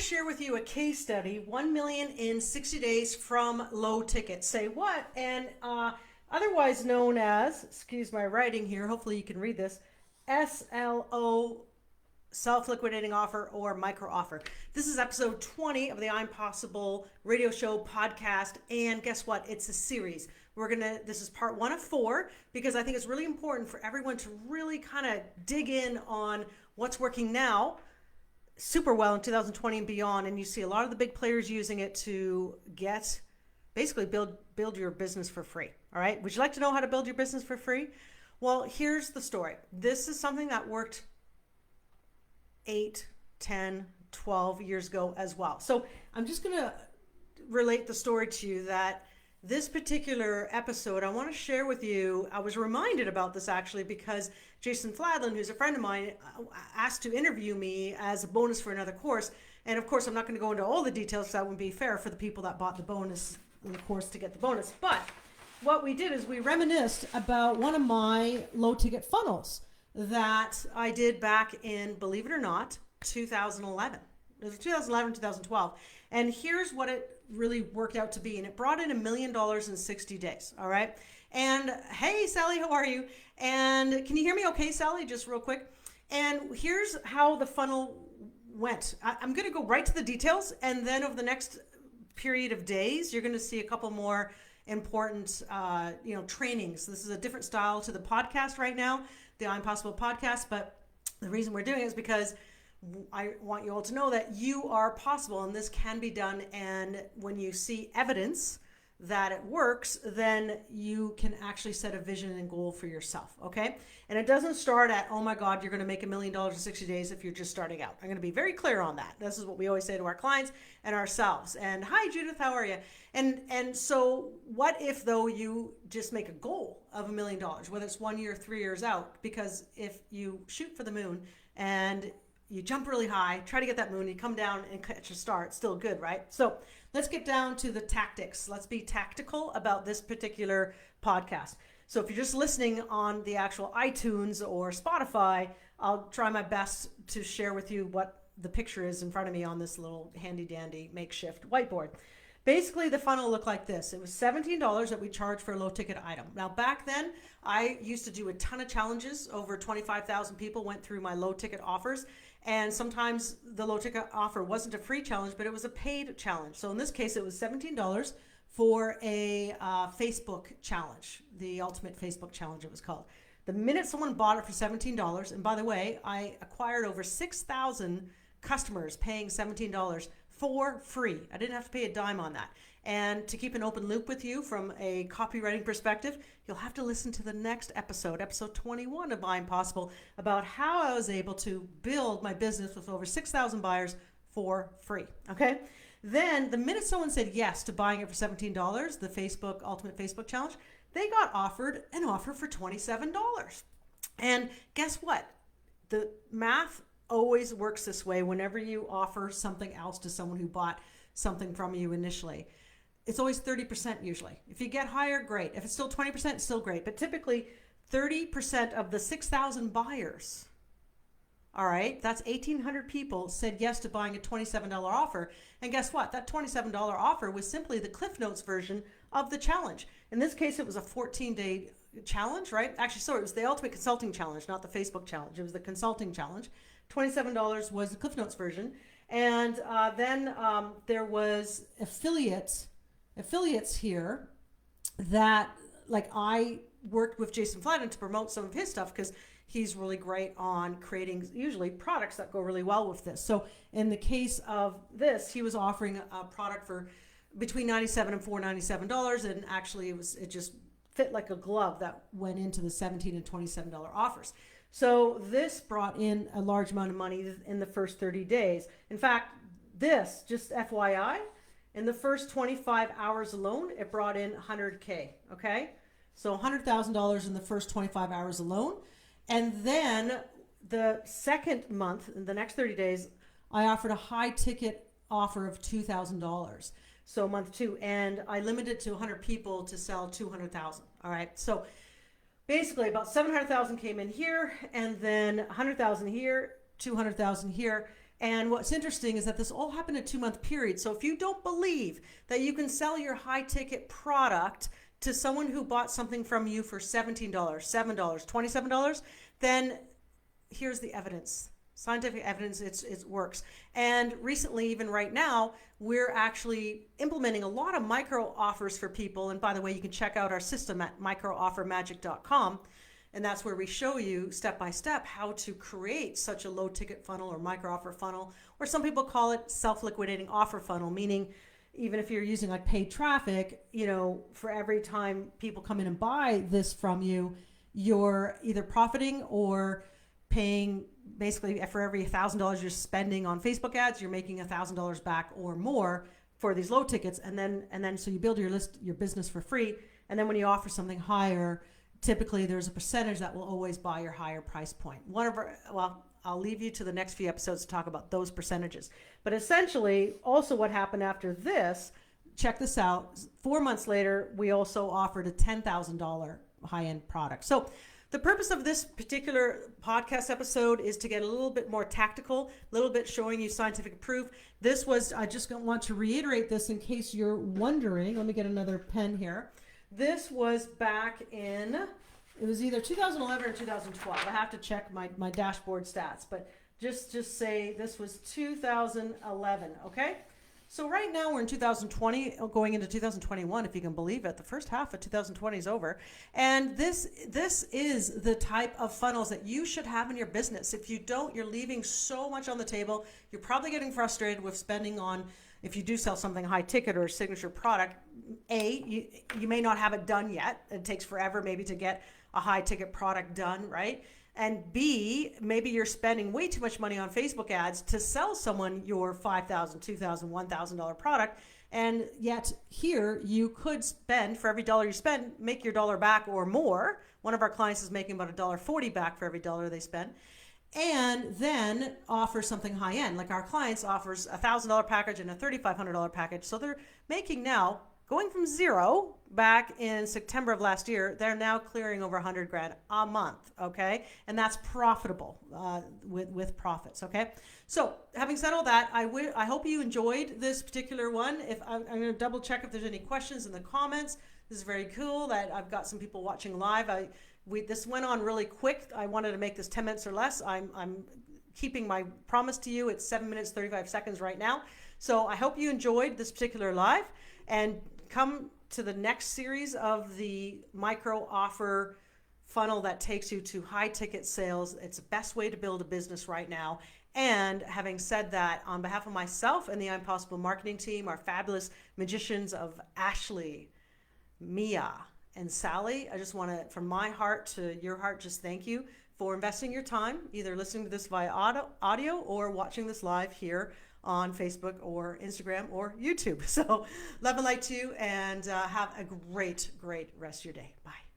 to share with you a case study, 1 million in 60 days from low ticket. Say what? And otherwise known as, excuse my writing here, hopefully you can read this, SLO, self-liquidating offer or micro offer. This is episode 20 of the I'm Possible radio show podcast. And guess what? It's a series. This is part 1 of 4 because I think it's really important for everyone to really kind of dig in on what's working now super well in 2020 and beyond. And you see a lot of the big players using it to basically build your business for free. All right. Would you like to know how to build your business for free? Well, here's the story. This is something that worked 8, 10, 12 years ago as well. So I'm just going to relate the story to you that this particular episode, I want to share with you. I was reminded about this actually because Jason Fladlin, who's a friend of mine, asked to interview me as a bonus for another course. And of course, I'm not going to go into all the details because that wouldn't be fair for the people that bought the bonus in the course to get the bonus. But what we did is we reminisced about one of my low ticket funnels that I did back in, believe it or not, 2011. It was 2011, 2012. And here's what it really worked out to be. And it brought in $1 million in 60 days. All right. And hey, Sally, how are you? And can you hear me okay, Sally? Just real quick. And here's how the funnel went. I'm going to go right to the details. And then over the next period of days, you're going to see a couple more important, trainings. This is a different style to the podcast right now, the I'm Possible podcast. But the reason we're doing it is because I want you all to know that you are possible and this can be done. And when you see evidence that it works, then you can actually set a vision and goal for yourself. Okay. And it doesn't start at, oh my God, you're going to make $1 million in 60 days if you're just starting out. I'm going to be very clear on that. This is what we always say to our clients and ourselves. And hi, Judith, how are you? And so what if though you just make a goal of $1 million, whether it's 1 year, 3 years out, because if you shoot for the moon and you jump really high, try to get that moon, you come down and catch a star, it's still good, right? So let's get down to the tactics. Let's be tactical about this particular podcast. So if you're just listening on the actual iTunes or Spotify, I'll try my best to share with you what the picture is in front of me on this little handy dandy makeshift whiteboard. Basically, the funnel looked like this. It was $17 that we charged for a low ticket item. Now, back then, I used to do a ton of challenges. Over 25,000 people went through my low ticket offers. And sometimes the low ticket offer wasn't a free challenge, but it was a paid challenge. So in this case, it was $17 for a Facebook challenge, the Ultimate Facebook Challenge it was called. The minute someone bought it for $17, and by the way, I acquired over 6,000 customers paying $17 for free. I didn't have to pay a dime on that. And to keep an open loop with you from a copywriting perspective, you'll have to listen to the next episode 21 of I'm Possible, about how I was able to build my business with over 6,000 buyers for free. Okay. Then the minute someone said yes to buying it for $17, the Facebook Ultimate Facebook Challenge, they got offered an offer for $27. And guess what? The math always works this way whenever you offer something else to someone who bought something from you initially. It's always 30% usually. If you get higher, great. If it's still 20%, it's still great. But typically 30% of the 6,000 buyers, all right, that's 1,800 people said yes to buying a $27 offer. And guess what? That $27 offer was simply the Cliff Notes version of the challenge. In this case, it was a 14-day challenge, right? Actually, sorry, it was the Ultimate Consulting Challenge, not the Facebook challenge. It was the Consulting Challenge. $27 was the Cliff Notes version. And then there was affiliates here that, like, I worked with Jason Fladden to promote some of his stuff because he's really great on creating usually products that go really well with this. So in the case of this, he was offering a product for between $97 and $497, and actually it just fit like a glove that went into the $17 and $27 offers. So this brought in a large amount of money in the first 30 days. In fact, this, just FYI, in the first 25 hours alone, it brought in 100K, okay? So $100,000 in the first 25 hours alone. And then the second month, in the next 30 days, I offered a high ticket offer of $2,000. So month 2, and I limited to 100 people to sell 200,000, all right? So basically about 700,000 came in here, and then 100,000 here, 200,000 here, And what's interesting is that this all happened in a 2-month period. So if you don't believe that you can sell your high ticket product to someone who bought something from you for $17, $7, $27, then here's the evidence. Scientific evidence, it works. And recently, even right now, we're actually implementing a lot of micro offers for people. And by the way, you can check out our system at microoffermagic.com. And that's where we show you step by step how to create such a low ticket funnel or micro offer funnel, or some people call it self-liquidating offer funnel, meaning even if you're using like paid traffic, for every time people come in and buy this from you, you're either profiting or paying. Basically, for every $1,000 you're spending on Facebook ads, you're making $1,000 back or more for these low tickets. And then so you build your business for free. And then when you offer something higher, typically there's a percentage that will always buy your higher price point. I'll leave you to the next few episodes to talk about those percentages. But essentially, also what happened after this, check this out. 4 months later, we also offered a $10,000 high-end product. So the purpose of this particular podcast episode is to get a little bit more tactical, a little bit showing you scientific proof. I just want to reiterate this in case you're wondering. Let me get another pen here. This was back in, it was either 2011 or 2012. I have to check my dashboard stats, but just say this was 2011, okay? So right now we're in 2020, going into 2021, if you can believe it. The first half of 2020 is over. And this is the type of funnels that you should have in your business. If you don't, you're leaving so much on the table. You're probably getting frustrated with spending on, if you do sell something high ticket or a signature product, you may not have it done yet. It takes forever maybe to get a high ticket product done, right? And B, maybe you're spending way too much money on Facebook ads to sell someone your $5,000, $2,000, $1,000 product. And yet here you could spend, for every dollar you spend, make your dollar back or more. One of our clients is making about $1.40 back for every dollar they spend. And then offer something high end. Like our clients offers a $1,000 package and a $3,500 package. So they're making now, going from zero back in September of last year, they're now clearing over $100,000 a month, okay? And that's profitable with profits, okay? So having said all that, I hope you enjoyed this particular one. If I'm going to double check if there's any questions in the comments. This is very cool that I've got some people watching live. This went on really quick. I wanted to make this 10 minutes or less. I'm keeping my promise to you. It's 7 minutes, 35 seconds right now. So I hope you enjoyed this particular live, and come to the next series of the micro offer funnel that takes you to high ticket sales. It's the best way to build a business right now. And having said that, on behalf of myself and the I'm Possible marketing team, our fabulous magicians of Ashley, Mia, and Sally, I just want to, from my heart to your heart, just thank you for investing your time, either listening to this via audio or watching this live here on Facebook or Instagram or YouTube. So love and light to you, and have a great rest of your day. Bye.